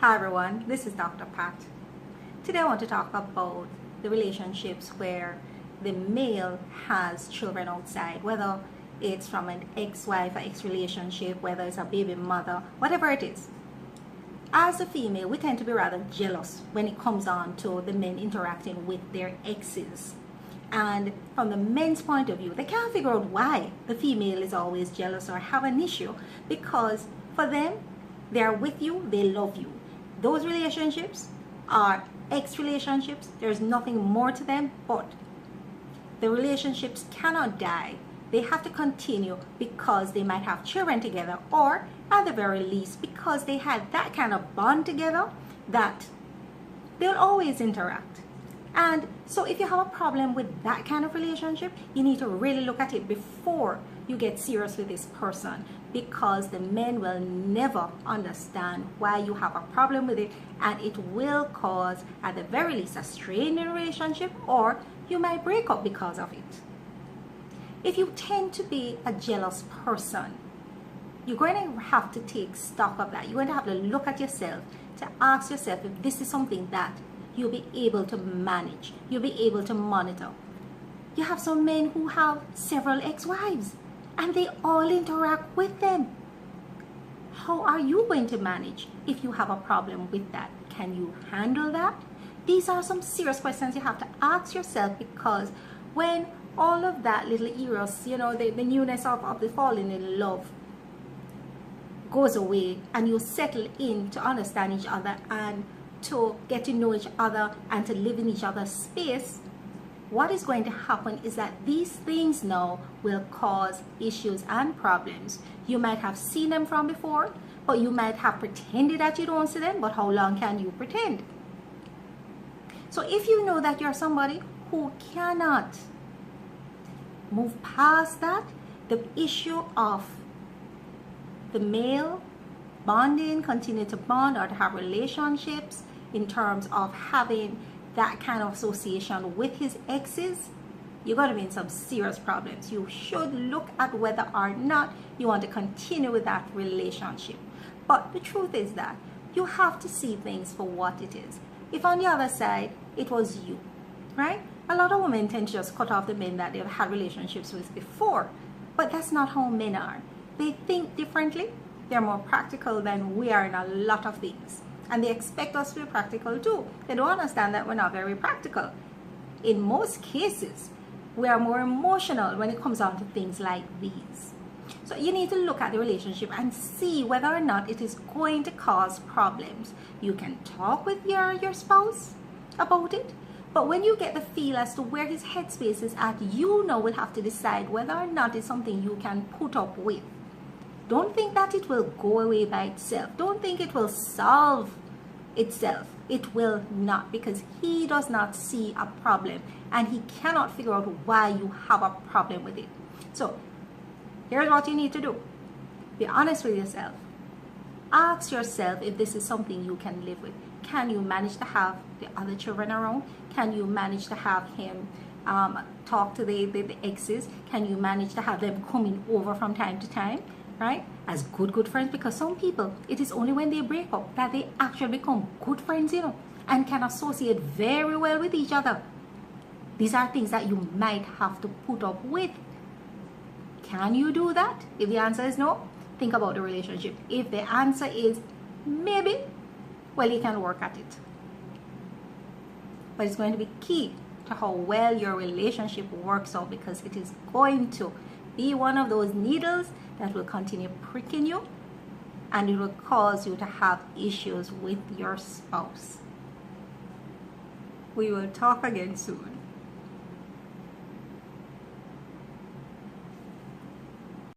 Hi everyone, this is Dr. Pat. Today I want to talk about the relationships where the male has children outside, whether it's from an ex-wife or ex-relationship, whether it's a baby mother, whatever it is. As a female, we tend to be rather jealous when it comes on to the men interacting with their exes. And from the men's point of view, they can't figure out why the female is always jealous or have an issue, because for them, they're with you, they love you. Those relationships are ex-relationships. There's nothing more to them, but the relationships cannot die. They have to continue because they might have children together, or at the very least because they had that kind of bond together that they'll always interact. And so if you have a problem with that kind of relationship, you need to really look at it before you get serious with this person, because the men will never understand why you have a problem with it, and it will cause at the very least a strain in a relationship, or you might break up because of it. If you tend to be a jealous person, you're going to have to take stock of that. You're going to have to look at yourself to ask yourself if this is something that you'll be able to manage, you'll be able to monitor. You have some men who have several ex-wives and they all interact with them. How are you going to manage if you have a problem with that? Can you handle that? These are some serious questions you have to ask yourself, because when all of that little eros, the newness of the falling in love goes away, and you settle in to understand each other and to get to know each other and to live in each other's space, what is going to happen is that these things now will cause issues and problems. You might have seen them from before, but you might have pretended that you don't see them, but how long can you pretend? So if you know that you're somebody who cannot move past that, the issue of the male bonding, continue to bond or to have relationships in terms of having that kind of association with his exes, you're going to be in some serious problems. You should look at whether or not you want to continue with that relationship. But the truth is that you have to see things for what it is. If on the other side it was you, right? A lot of women tend to just cut off the men that they've had relationships with before, but that's not how men are. They think differently. They're more practical than we are in a lot of things. And they expect us to be practical too. They don't understand that we're not very practical. In most cases, we are more emotional when it comes down to things like these. So you need to look at the relationship and see whether or not it is going to cause problems. You can talk with your spouse about it, but when you get the feel as to where his headspace is at, you now will have to decide whether or not it's something you can put up with. Don't think that it will go away by itself. Don't think it will solve itself. It will not, because he does not see a problem and he cannot figure out why you have a problem with it. So here's what you need to do. Be honest with yourself. Ask yourself if this is something you can live with. Can you manage to have the other children around? Can you manage to have him talk to the exes? Can you manage to have them coming over from time to time? Right? As good friends, because some people, it is only when they break up that they actually become good friends, and can associate very well with each other. These are things that you might have to put up with. Can you do that? If the answer is no, think about the relationship. If the answer is maybe, well, you can work at it. But it's going to be key to how well your relationship works out, because it is going to be one of those needles that will continue pricking you, and it will cause you to have issues with your spouse. We will talk again soon.